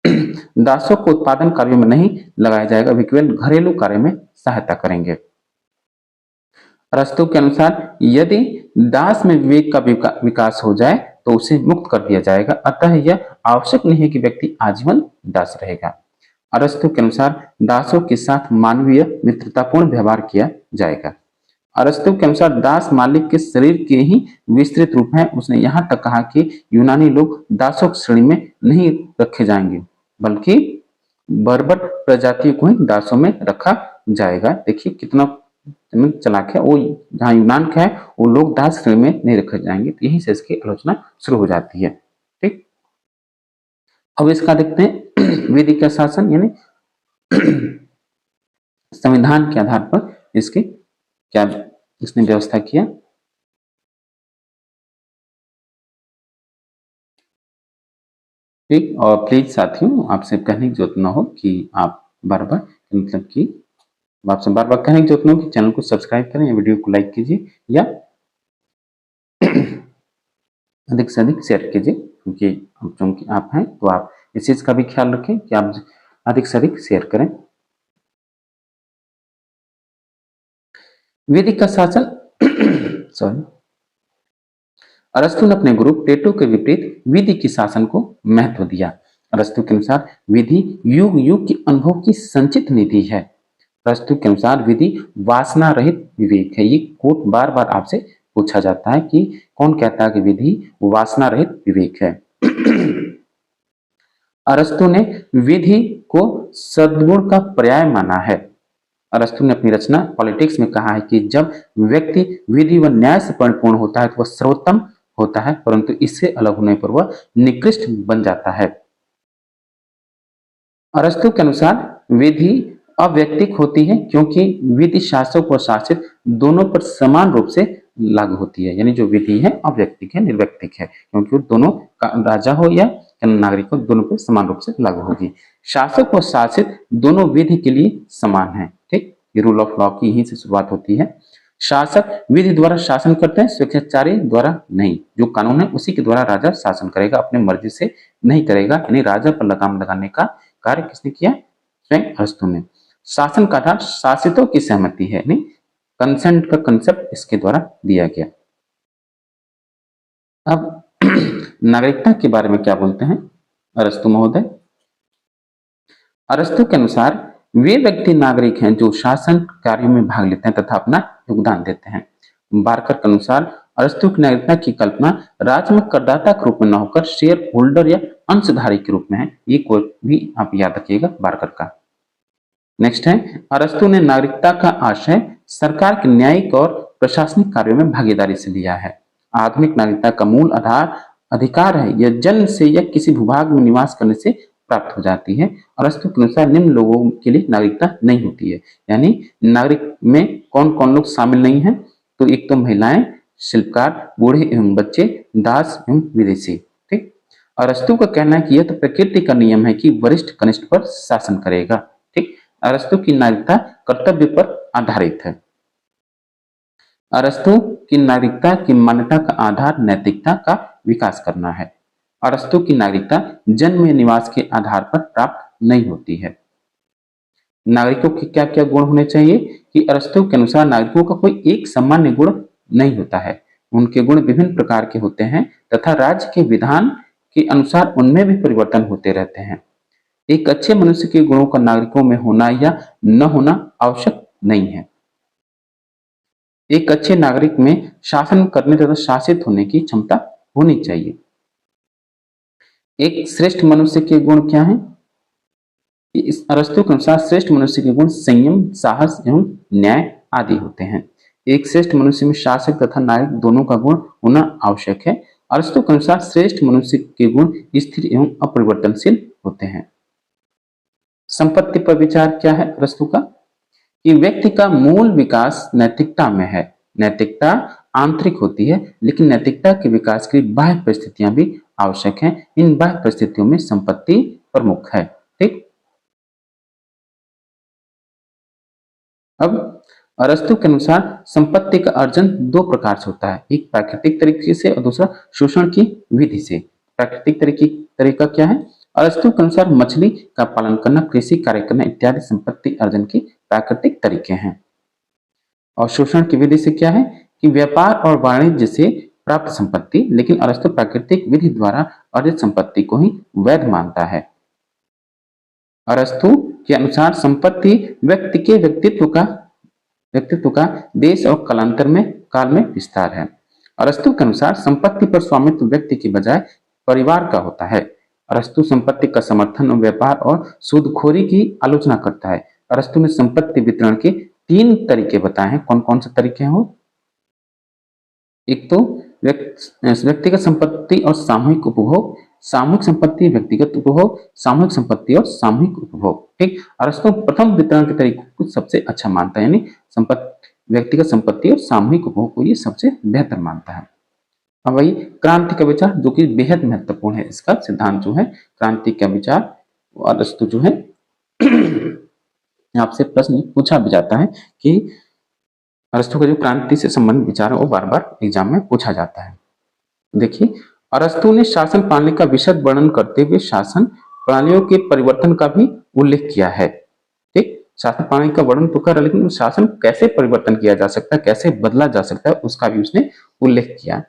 दासों को उत्पादन कार्यों में नहीं लगाया जाएगा, वे केवल घरेलू कार्य में सहायता करेंगे। अरस्तु के अनुसार यदि दास में विवेक का विकास हो जाए तो उसे मुक्त कर दिया जाएगा, अतः यह आवश्यक नहीं है कि व्यक्ति आजीवन दास रहेगा। अरस्तु के अनुसार दासों के साथ मानवीय मित्रतापूर्ण व्यवहार किया जाएगा। अरस्तु के अनुसार दास मालिक के शरीर के ही विस्तृत रूप है। उसने यहाँ तक कहा कि यूनानी लोग दासों की श्रेणी में नहीं रखे जाएंगे, बल्कि बर्बर प्रजातियों को ही दासों में रखा जाएगा। देखिए कितना चालाक है वो। जहाँ यूनान का है वो लोग दास श्रेणी में नहीं रखे जाएंगे, तो यहीं से इसकी आलोचना शुरू हो जाती है। ठीक, अब इसका देखते हैं विधि का शासन, यानी संविधान के आधार पर इसके क्या इसने व्यवस्था किया। ठीक, और प्लीज साथियों आपसे कहने की जरूरत ना हो कि आप बार बार मतलब कि आपसे बार बार कहने की जरूरत ना हो कि चैनल को सब्सक्राइब करें या वीडियो को लाइक कीजिए या अधिक से अधिक शेयर कीजिए, क्योंकि आप हैं तो आप इस चीज का भी ख्याल रखें कि आप अधिक से अधिक शेयर करें। विधि का शासन सॉरी, अरस्तु ने अपने गुरु प्लेटो के विपरीत विधि के शासन को महत्व दिया। अरस्तु के अनुसार विधि युग युग के अनुभव की संचित निधि है। अरस्तु के अनुसार विधि वासना रहित विवेक है। ये कोट बार बार आपसे पूछा जाता है कि कौन कहता है कि विधि वासना रहित विवेक है। अरस्तु ने विधि को सद्गुण का पर्याय माना है। अरस्तु ने अपनी रचना पॉलिटिक्स में कहा है कि जब व्यक्ति विधि व न्याय से परिपूर्ण होता है तो वह सर्वोत्तम होता है, परंतु इससे अलग होने पर वह निकृष्ट बन जाता है। अरस्तु के अनुसार विधि अव्यक्तिक होती है क्योंकि विधि शासक और शासित दोनों पर समान रूप से लागू होती है। यानी जो विधि है अव्यक्तिक है, निर्व्यक्तिक है, क्योंकि वो दोनों राजा हो या नागरिक हो दोनों पर समान रूप से लागू होगी। शासक और शासित दोनों विधि के लिए समान है। ठीक, ये रूल ऑफ लॉ की यहीं से शुरुआत होती है। शासक विधि द्वारा शासन करते हैं, स्वेच्छाचारी द्वारा नहीं। जो कानून है उसी के द्वारा राजा शासन करेगा, अपने मर्जी से नहीं करेगा। यानी राजा पर लगाम लगाने का कार्य किसने किया? स्वयं अरस्तु ने। शासन का आधार शासितों की सहमति है, यानी कंसेंट का कंसेप्ट इसके द्वारा दिया गया। अब नागरिकता के बारे में क्या बोलते हैं अरस्तु महोदय? अरस्तु के अनुसार वे व्यक्ति नागरिक हैं जो शासन कार्यों में भाग लेते हैं तथा अपना योगदान देते हैं। बारकर के अनुसार अरस्तु की नागरिकता की कल्पना राज्य में करदाता के रूप में न होकर शेयर होल्डर या अंशधारी के रूप में है। ये कोई भी आप याद रखिएगा बारकर का। नेक्स्ट है, अरस्तु ने नागरिकता का आशय सरकार के न्यायिक और प्रशासनिक कार्यों में भागीदारी से लिया है। आधुनिक नागरिकता का मूल आधार अधिकार है। यह जन्म से या किसी भूभाग में निवास करने से प्राप्त हो जाती है। अरस्तु के अनुसार निम्न लोगों के लिए नागरिकता नहीं होती है। यानी नागरिक में कौन कौन लोग शामिल नहीं है? तो एक तो महिलाएं, शिल्पकार, बूढ़े एवं बच्चे, दास एवं विदेशी। ठीक, अरस्तु का कहना है कि यह तो प्रकृति का नियम है कि वरिष्ठ कनिष्ठ पर शासन करेगा। ठीक, अरस्तु की नागरिकता कर्तव्य पर आधारित है। अरस्तु की नागरिकता की मान्यता का आधार नैतिकता का विकास करना है। अरस्तु की नागरिकता जन्म या निवास के आधार पर प्राप्त नहीं होती है। नागरिकों के क्या क्या गुण होने चाहिए? कि अरस्तु के अनुसार नागरिकों का कोई एक सामान्य गुण नहीं होता है। उनके गुण विभिन्न प्रकार के होते हैं तथा राज्य के विधान के अनुसार उनमें भी परिवर्तन होते रहते हैं। एक अच्छे मनुष्य के गुणों का नागरिकों में होना या न होना आवश्यक नहीं है। एक अच्छे नागरिक में शासन करने तथा शासित होने की क्षमता होनी चाहिए। एक श्रेष्ठ मनुष्य के गुण क्या हैं? इस अरस्तु के अनुसार श्रेष्ठ मनुष्य के गुण संयम, साहस एवं न्याय आदि होते हैं। एक श्रेष्ठ मनुष्य में शासक तथा नायक दोनों का गुण होना आवश्यक है। अरस्तु के अनुसार श्रेष्ठ मनुष्य के गुण स्थिर एवं अपरिवर्तनशील होते हैं। संपत्ति पर विचार क्या है अरस्तु का? कि व्यक्ति का मूल विकास नैतिकता में है। नैतिकता आंतरिक होती है, लेकिन नैतिकता के विकास के लिए बाह्य परिस्थितियां भी आवश्यक हैं। इन बाह्य परिस्थितियों में संपत्ति प्रमुख है। ठीक, अब अरस्तु के अनुसार संपत्ति का अर्जन दो प्रकार से होता है, एक प्राकृतिक तरीके से और दूसरा शोषण की विधि से। प्राकृतिक तरीका क्या है? अरस्तु के अनुसार मछली का पालन करना, कृषि कार्य करना इत्यादि संपत्ति अर्जन के प्राकृतिक तरीके हैं। और शोषण की विधि से क्या है कि व्यापार और वाणिज्य से प्राप्त संपत्ति, लेकिन अरस्तु प्राकृतिक विधि द्वारा अर्जित संपत्ति को ही वैध मानता है। अरस्तु के अनुसार संपत्ति व्यक्ति के व्यक्तित्व का देश और काल में विस्तार है। अरस्तु के अनुसार संपत्ति पर स्वामित्व व्यक्ति के बजाय परिवार का होता है। अरस्तु संपत्ति का समर्थन और व्यापार और सूदखोरी की आलोचना करता है। अरस्तु ने संपत्ति वितरण के 3 तरीके बताए हैं। कौन कौन से तरीके हैं वो? एक तो व्यक्तिगत संपत्ति और सामूहिक उपभोग, सामूहिक संपत्ति, व्यक्तिगत उपभोग, सामूहिक संपत्ति और सामूहिक उपभोग। ठीक, अरस्तु प्रथम वितरण के तरीके को सबसे अच्छा मानता है, यानी व्यक्तिगत संपत्ति और सामूहिक उपभोग को ये सबसे बेहतर मानता है। अब वही क्रांति का विचार, जो कि बेहद महत्वपूर्ण है। इसका सिद्धांत जो है क्रांति का विचार, अरस्तु जो है आपसे प्रश्न पूछा भी जाता है कि अरस्तु का जो क्रांति से संबंधित विचार है वो बार बार एग्जाम में पूछा जाता है। देखिए, अरस्तु ने शासन प्रणाली का विशद वर्णन करते हुए शासन प्रणालियों के परिवर्तन का भी उल्लेख किया है। ठीक, शासन प्रणाली का वर्णन तो कर, लेकिन शासन कैसे परिवर्तन किया जा सकता है, कैसे बदला जा सकता है, उसका भी उसने उल्लेख किया।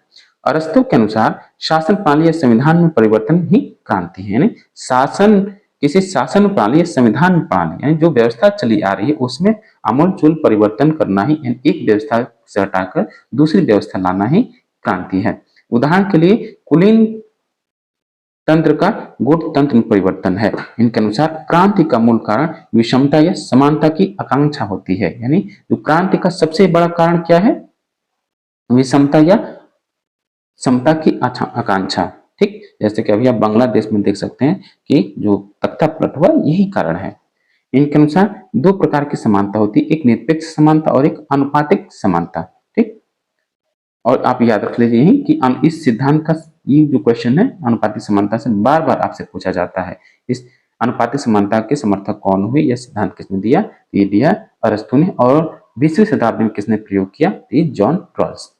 अरस्तु के अनुसार शासन प्रणाली या संविधान में परिवर्तन ही क्रांति है, यानी किसी शासन प्रणाली या संविधान प्रणाली, यानी जो व्यवस्था चली आ रही है उसमें आमूलचूल परिवर्तन करना ही, एक व्यवस्था से हटाकर दूसरी व्यवस्था लाना ही क्रांति है। उदाहरण के लिए कुलीन तंत्र का गुट तंत्र में परिवर्तन है। इनके अनुसार क्रांति का मूल कारण विषमता या समानता की आकांक्षा होती है, यानी जो क्रांति का सबसे बड़ा कारण क्या है? विषमता या समता की आकांक्षा। ठीक, जैसे कि अभी आप बांग्लादेश में देख सकते हैं कि जो तख्ता पलट हुआ यही कारण है। इनके अनुसार 2 प्रकार की समानता होती है, एक निरपेक्ष समानता और एक अनुपातिक समानता। ठीक, और आप याद रख लीजिए कि इस सिद्धांत का ये जो क्वेश्चन है अनुपातिक समानता से बार बार आपसे पूछा जाता है। इस अनुपातिक समानता के समर्थक कौन हुए, यह सिद्धांत किसने दिया? ये दिया अरस्तु ने। और 20वीं शताब्दी में किसने प्रयोग किया? ये जॉन रॉल्स।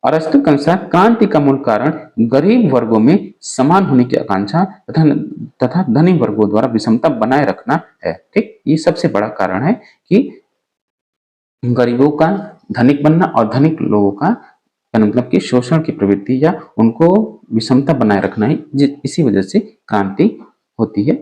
अरस्तु के अनुसार क्रांति का मूल कारण गरीब वर्गों में समान होने की आकांक्षा तथा धनी वर्गों द्वारा विषमता बनाए रखना है। ठीक, ये सबसे बड़ा कारण है कि गरीबों का धनिक बनना और धनिक लोगों का मतलब कि शोषण की प्रवृत्ति या उनको विषमता बनाए रखना ही, इसी वजह से क्रांति होती है।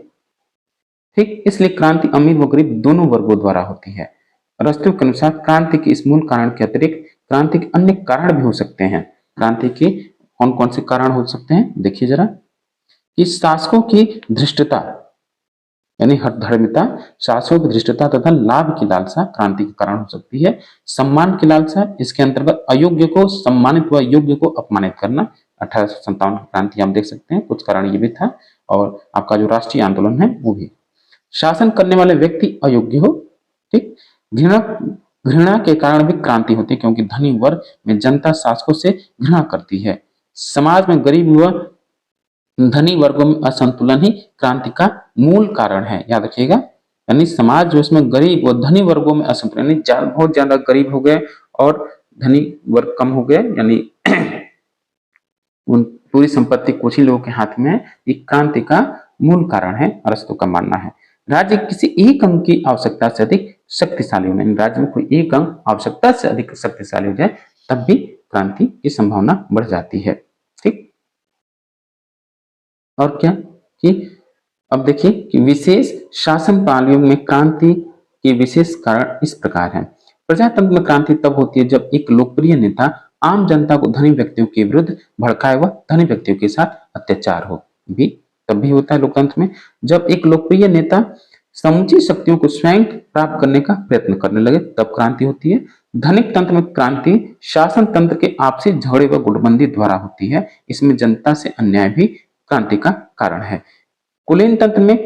ठीक, इसलिए क्रांति अमीर व गरीब दोनों वर्गों द्वारा होती है। अरस्तु के अनुसार क्रांति के इस मूल कारण के अतिरिक्त क्रांति के अन्य कारण भी हो सकते हैं। क्रांति के कौन कौन से कारण हो सकते हैं? देखिए जरा, कि शासकों की धृष्टता यानी हठधर्मिता, शासकों की धृष्टता तथा लाभ की लालसा क्रांति के कारण हो सकती है। सम्मान की लालसा, इसके अंतर्गत अयोग्य को सम्मानित व योग्य को अपमानित करना। 1857 की क्रांति आप देख सकते हैं, कुछ कारण ये भी था। और आपका जो राष्ट्रीय आंदोलन है वो भी। शासन करने वाले व्यक्ति अयोग्य हो। ठीक, घृणा के कारण भी क्रांति होती है, क्योंकि धनी वर्ग में जनता शासकों से घृणा करती है। समाज में गरीब व धनी वर्गों में असंतुलन ही क्रांति का मूल कारण है, याद रखिएगा। यानी समाज जो इसमें गरीब व धनी वर्गों में असंतुलन, यानी बहुत ज्यादा गरीब हो गए और धनी वर्ग कम हो गए, यानी उन पूरी संपत्ति कुछ ही लोगों के हाथ में है, ये क्रांति का मूल कारण है, अरस्तु का मानना है। राज्य किसी एक अंग की आवश्यकता से अधिक शक्तिशाली होना, राज्य में कोई एक अंग आवश्यकता से अधिक शक्तिशाली हो जाए तब भी क्रांति की संभावना बढ़ जाती है। ठीक, और क्या कि अब देखिए कि विशेष शासन प्रणालियों में क्रांति के विशेष कारण इस प्रकार है। प्रजातंत्र में क्रांति तब होती है जब एक लोकप्रिय नेता आम जनता को धनी व्यक्तियों के विरुद्ध भड़काए व धनी व्यक्तियों के साथ अत्याचार हो। भी तब भी होता है लोकतंत्र में जब एक लोकप्रिय नेता समुची शक्तियों को स्वयं प्राप्त करने का प्रयत्न करने लगे, तब क्रांति होती है। धनिक तंत्र में क्रांति शासन तंत्र के आपसी झगड़े व गुटबंदी द्वारा होती है, इसमें जनता से अन्याय भी क्रांति का कारण है। कुलीन तंत्र में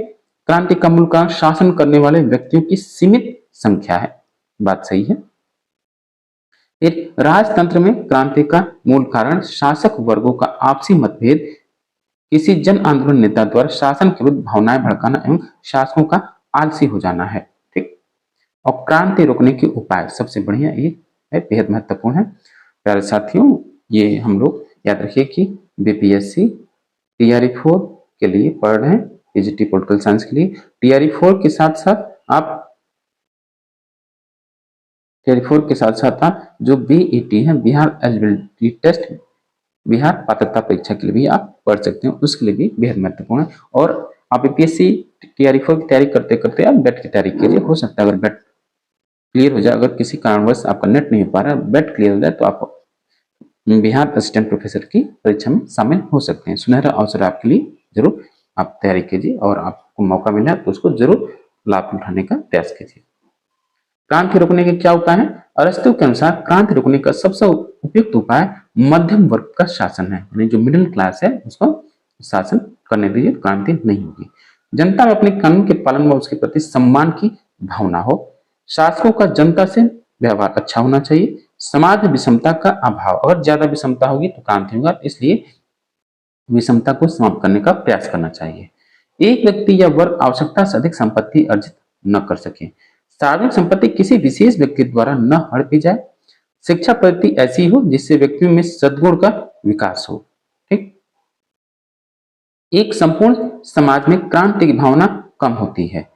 क्रांति का मूल कारण शासन करने वाले व्यक्तियों की सीमित संख्या है, बात सही है। एक राजतंत्र में क्रांति का मूल कारण शासक वर्गों का आपसी मतभेद, किसी जन आंदोलन नेता द्वारा शासन के विरुद्ध भावनाएं भड़काना एवं शासकों का आलसी हो जाना है। ठीक, और क्रांति रोकने के उपाय सबसे बढ़िया ये है, बेहद महत्वपूर्ण है। प्यारे साथियों, ये हम लोग याद रखिए कि बीपीएससी टीआरई 4 के लिए पढ़ रहे हैं, पीजीटी पॉलिटिकल साइंस के लिए। टीआरई 4 के साथ साथ आप जो बीईटी है, बिहार एलिजिबिलिटी टेस्ट, बिहार पात्रता परीक्षा के लिए भी आप पढ़ सकते हैं, उसके लिए भी बेहद महत्वपूर्ण है। और आप बीपीएससी टीआरई 4 की तैयारी करते करते आप बेट की तैयारी कीजिए। हो सकता है अगर बेट क्लियर हो जाए, अगर किसी कारणवश आपका नेट नहीं हो पा रहा है, बेट क्लियर हो जाए, तो आप बिहार असिस्टेंट प्रोफेसर की परीक्षा में शामिल हो सकते हैं। सुनहरा अवसर आपके लिए, जरूर आप तैयारी कीजिए और आपको मौका मिला तो उसको जरूर लाभ उठाने का प्रयास कीजिए। क्रांति रोकने के क्या उपाय है? अरस्तु के अनुसार क्रांति रोकने का सबसे उपयुक्त उपाय मध्यम वर्ग का शासन है, यानी जो मिडिल क्लास है उसको शासन करने दीजिए, क्रांति नहीं होगी। जनता में अपने कानून के पालन व उसके प्रति सम्मान की भावना हो। शासकों का जनता से व्यवहार अच्छा होना चाहिए। समाज में विषमता का अभाव, अगर ज्यादा विषमता होगी तो क्रांति होगा, इसलिए विषमता को समाप्त करने का प्रयास करना चाहिए। एक व्यक्ति या वर्ग आवश्यकता से अधिक संपत्ति अर्जित न कर सके। सार्वजनिक संपत्ति किसी विशेष व्यक्ति द्वारा न हड़पी जाए। शिक्षा पद्धति ऐसी हो जिससे व्यक्तियों में सद्गुण का विकास हो। ठीक, एक संपूर्ण समाज में क्रांति की भावना कम होती है,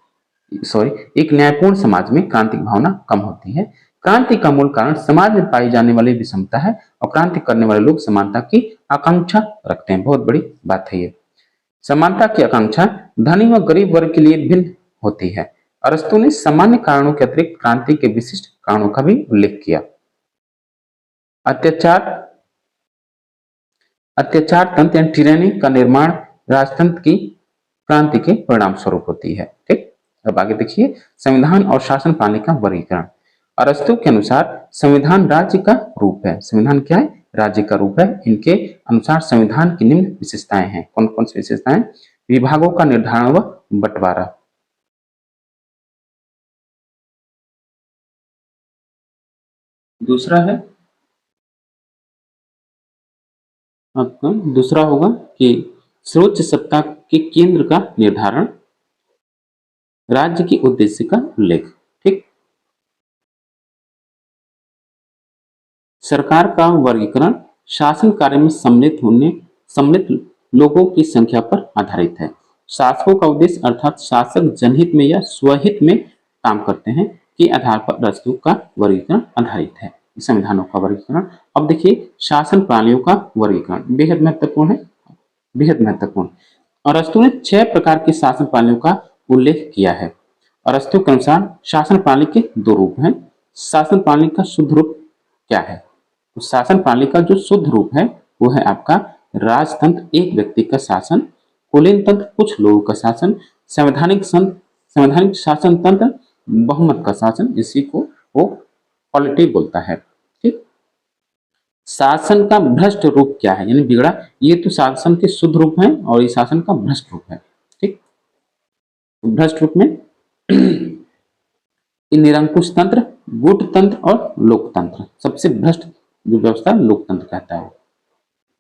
एक न्यायपूर्ण समाज में क्रांति की भावना कम होती है। क्रांति का मूल कारण समाज में पाई जाने वाली विषमता है और क्रांति करने वाले लोग समानता की आकांक्षा रखते हैं। बहुत बड़ी बात है ये। समानता की आकांक्षा धनी व गरीब वर्ग के लिए भिन्न होती है। अरस्तु ने सामान्य कारणों के अतिरिक्त क्रांति के विशिष्ट कारणों का भी उल्लेख किया। अत्याचार तंत्र यानी टिरैनी का निर्माण राजतंत्र की क्रांति के परिणाम स्वरूप होती है। ठीक, अब आगे देखिए, संविधान और शासन प्रणाली का वर्गीकरण। अरस्तु के अनुसार संविधान राज्य का रूप है। संविधान क्या है? राज्य का रूप है। इनके अनुसार संविधान की निम्न विशेषताएं हैं। कौन कौन सी विशेषताएं? विभागों का निर्धारण व बंटवारा, दूसरा होगा कि सर्वोच्च सत्ता के केंद्र का निर्धारण, राज्य के उद्देश्य का उल्लेख। ठीक, सरकार का वर्गीकरण शासन कार्य में सम्मिलित लोगों की संख्या पर आधारित है। शासकों का उद्देश्य अर्थात शासक जनहित में या स्वहित में काम करते हैं के आधार पर राष्ट्रों का वर्गीकरण आधारित है। संविधानों का वर्गीकरण। अब देखिए, शासन प्रणालियों का वर्गीकरण बेहद महत्वपूर्ण है, बेहद महत्वपूर्ण। अरस्तु ने 6 प्रकार की शासन प्रणालियों का उल्लेख किया है। अरस्तु के अनुसार शासन प्रणाली के 2 रूप हैं। शासन प्रणाली का शुद्ध रूप क्या है? तो शासन प्रणाली का जो शुद्ध रूप है वो है आपका राजतंत्र, एक व्यक्ति का शासन। कुलीन तंत्र, कुछ लोगों का शासन। संवैधानिक शासन तंत्र, बहुमत का शासन, इसी को वो पॉलिटी बोलता है। ठीक, शासन का भ्रष्ट रूप क्या है, यानी बिगड़ा? ये तो शासन के शुद्ध रूप है और ये शासन का भ्रष्ट रूप है। ठीक, भ्रष्ट रूप में निरंकुश तंत्र, गुट तंत्र और लोकतंत्र। सबसे भ्रष्ट जो व्यवस्था लोकतंत्र कहता है।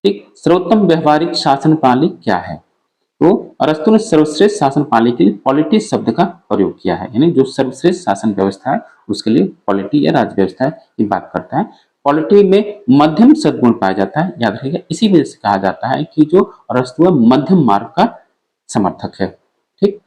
ठीक, सर्वोत्तम व्यवहारिक शासन प्रणाली क्या है? तो अरस्तु ने सर्वश्रेष्ठ शासन प्रणाली के लिए पॉलिटी शब्द का प्रयोग किया है, यानी जो सर्वश्रेष्ठ शासन व्यवस्था है उसके लिए पॉलिटी या राज्य व्यवस्था की बात करता है। पॉलिटी में मध्यम सद्गुण पाया जाता है, याद रखिएगा। इसी वजह से कहा जाता है कि जो अरस्तु है मध्यम मार्ग का समर्थक है। ठीक,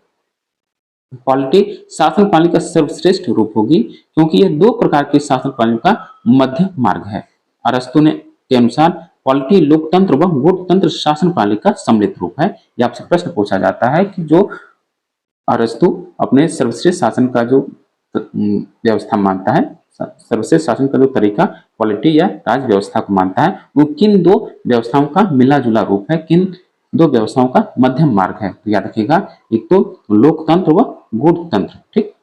पॉलिटी शासन प्रणाली का सर्वश्रेष्ठ रूप होगी क्योंकि यह 2 प्रकार के शासन प्रणाली का मध्य मार्ग है। अरस्तु ने के अनुसार पॉलिटी लोकतंत्र व गुटतंत्र शासन प्रणाली का सम्मिलित रूप है। यह आपसे प्रश्न पूछा जाता है कि जो अरस्तु अपने सर्वश्रेष्ठ शासन का जो व्यवस्था मानता है, सर्वश्रेष्ठ शासन का जो तरीका पॉलिटी या राज व्यवस्था को मानता है, वो किन 2 व्यवस्थाओं का मिला जुला रूप है, किन 2 व्यवस्थाओं का मध्यम मार्ग है? तो याद रखिएगा, एक तो लोकतंत्र व गुटतंत्र। ठीक,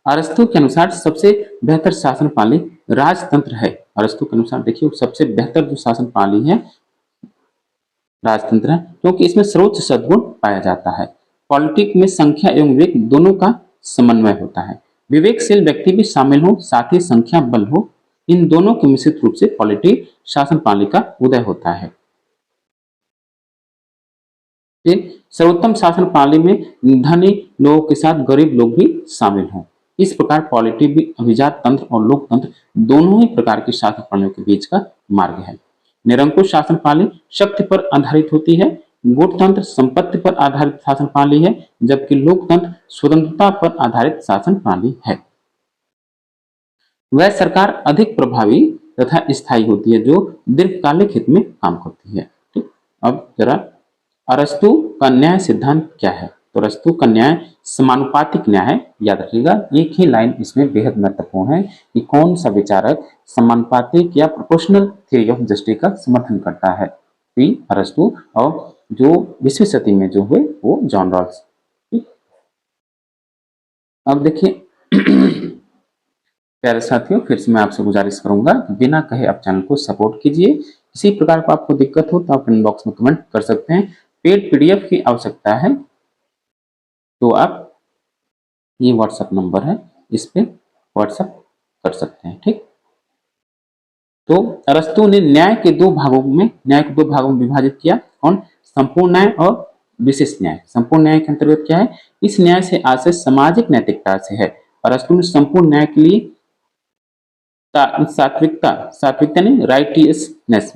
अरस्तु के अनुसार सबसे बेहतर शासन प्रणाली राजतंत्र है। अरस्तु के अनुसार देखिए, सबसे बेहतर जो शासन प्रणाली है राजतंत्र है, क्योंकि इसमें सर्वोच्च सद्गुण पाया जाता है। पॉलिटिक में संख्या एवं विवेक दोनों का समन्वय होता है। विवेकशील व्यक्ति भी शामिल हो, साथ ही संख्या बल हो, इन दोनों के मिश्रित रूप से पॉलिटिक शासन प्रणाली का उदय होता है। सर्वोत्तम शासन प्रणाली में धनी लोगों के साथ गरीब लोग भी शामिल हों। इस प्रकार पॉलिटी भी अभिजात तंत्र और लोकतंत्र दोनों ही प्रकार की शासन प्रणालियों के बीच का मार्ग है। निरंकुश शासन प्रणाली शक्ति पर आधारित होती है, गुटतंत्र संपत्ति पर आधारित शासन प्रणाली है, जबकि लोकतंत्र स्वतंत्रता पर आधारित शासन प्रणाली है। वह सरकार अधिक प्रभावी तथा स्थायी होती है जो दीर्घकालिक हित में काम करती है। ठीक, अब जरा अरस्तु का न्याय सिद्धांत क्या है? तो अरस्तु का न्याय समानुपातिक न्याय है। याद रखिएगा, एक ही लाइन इसमें बेहद महत्वपूर्ण है कि कौन सा विचारक समानुपातिक या प्रोपोर्शनल थ्योरी ऑफ जस्टिस का समर्थन करता है। अरस्तु, और जो 20वीं सदी में जो हुए वो जॉन रॉल्स। अब देखिए प्यारे साथियों, फिर से मैं आपसे गुजारिश करूंगा कि बिना कहे आप चैनल को सपोर्ट कीजिए। किसी प्रकार का आपको दिक्कत हो तो आप इनबॉक्स में कमेंट कर सकते हैं। पेड पीडीएफ की आवश्यकता है तो आप, ये व्हाट्सएप नंबर है, इस पे व्हाट्सएप कर सकते हैं। ठीक, तो अरस्तु ने न्याय को दो भागों में विभाजित किया। कौन? संपूर्ण न्याय और विशेष न्याय। संपूर्ण न्याय के अंतर्गत क्या है? इस न्याय से आशय सामाजिक नैतिकता से है। अरस्तु ने संपूर्ण न्याय के लिए सात्विकता यानी राइटियसनेस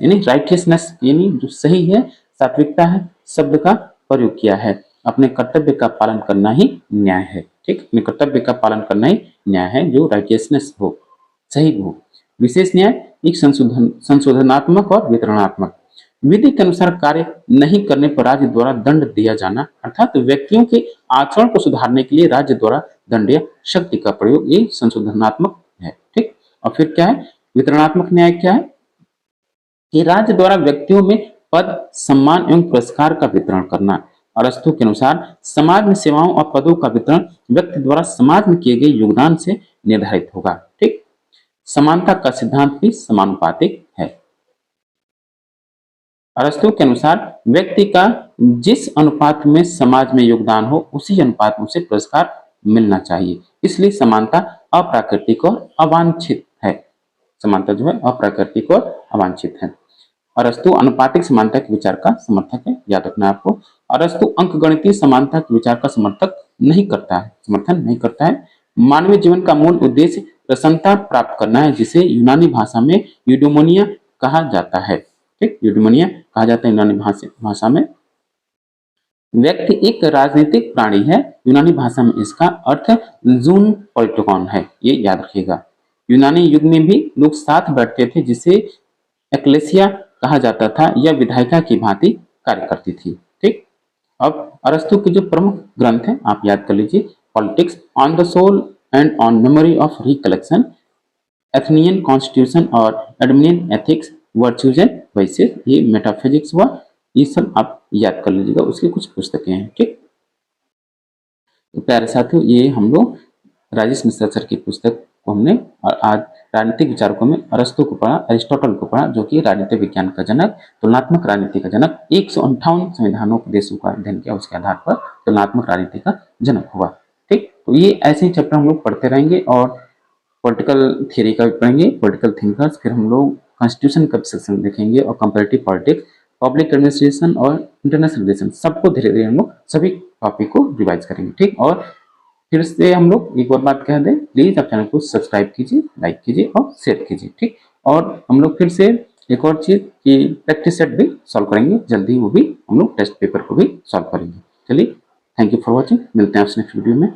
यानी जो सही है, सात्विकता है शब्द का प्रयोग किया है। अपने कर्तव्य का पालन करना ही न्याय है। ठीक, अपने कर्तव्य का पालन करना ही न्याय है, जो राइटियसनेस हो, सही हो। विशेष न्याय एक संशोधनात्मक और वितरणात्मक। विधि के अनुसार कार्य नहीं करने पर राज्य द्वारा दंड दिया जाना, अर्थात व्यक्तियों के आचरण को सुधारने के लिए राज्य द्वारा दंडीय शक्ति का प्रयोग, ये संशोधनात्मक है। ठीक, और फिर क्या है? वितरणात्मक न्याय क्या है? कि राज्य द्वारा व्यक्तियों में पद, सम्मान एवं पुरस्कार का वितरण करना। अरस्तु के अनुसार समाज में सेवाओं और पदों का वितरण व्यक्ति द्वारा समाज में किए गए योगदान से निर्धारित होगा। ठीक, समानता का सिद्धांत भी समानुपातिक है। अरस्तु के अनुसार व्यक्ति का जिस अनुपात में समाज में योगदान हो उसी अनुपात में उसे पुरस्कार मिलना चाहिए। इसलिए समानता अप्राकृतिक और अवांछित है। समानता जो है अप्राकृतिक और अवांछित है। अरस्तु अनुपातिक समानता के विचार का समर्थक है। याद रखना आपको। अरस्तु अंकगणितीय समानता के विचार का समर्थन नहीं करता है। मानवीय जीवन का मूल उद्देश्य प्रसन्नता प्राप्त करना है, जिसे यूनानी भाषा में यूडोमोनिया कहा जाता है। ठीक, यूडोमोनिया कहा जाता है यूनानी भाषा में। व्यक्ति एक राजनीतिक प्राणी है। यूनानी भाषा में इसका अर्थ जून पॉलिटिकॉन है। ये याद रखिएगा। यूनानी युग में भी लोग साथ बैठते थे, जिसे एक्लेसिया कहा जाता था। यह विधायिका की भांति कार्य करती थी। ठीक, अब अरस्तु के जो प्रमुख ग्रंथ हैं आप याद कर लीजिए। Politics, on the soul and on memory of recollection, Athenian constitution और Eudemian ethics, virtues and vices, ये मेटाफिजिक्स हुआ। ये सब आप याद कर लीजिएगा, उसकी कुछ पुस्तकें हैं। ठीक, तो प्यारे साथियों, ये हम लोग राजेश मिश्रा सर की पुस्तक को हमने, और आज राजनीतिक विचारकों में अरस्तु को पढ़ा, अरिस्टोटल को पढ़ा, जो कि राजनीतिक विज्ञान का जनक, तुलनात्मक राजनीति का जनक, 158 संविधानों उपदेशों का अध्ययन किया, उसके आधार पर तुलनात्मक राजनीति का जनक हुआ। ठीक, तो ये ऐसे ही चैप्टर हम लोग पढ़ते रहेंगे और पॉलिटिकल थियरी का भी पढ़ेंगे, पॉलिटिकल थिंकर्स, फिर हम लोग कॉन्स्टिट्यूशन का सेक्शन देखेंगे और कंपैरेटिव पॉलिटिक्स, पब्लिक एडमिनिस्ट्रेशन और इंटरनेशनल रिलेशन, सबको धीरे धीरे हम लोग सभी टॉपिक को रिवाइज करेंगे। ठीक, और फिर से हम लोग एक और बात कह दें, प्लीज आप चैनल को सब्सक्राइब कीजिए, लाइक कीजिए और शेयर कीजिए। ठीक, और हम लोग फिर से एक और चीज की प्रैक्टिस सेट भी सॉल्व करेंगे जल्दी, वो भी हम लोग टेस्ट पेपर को भी सॉल्व करेंगे। चलिए, थैंक यू फॉर वॉचिंग। मिलते हैं आपसे नेक्स्ट वीडियो में।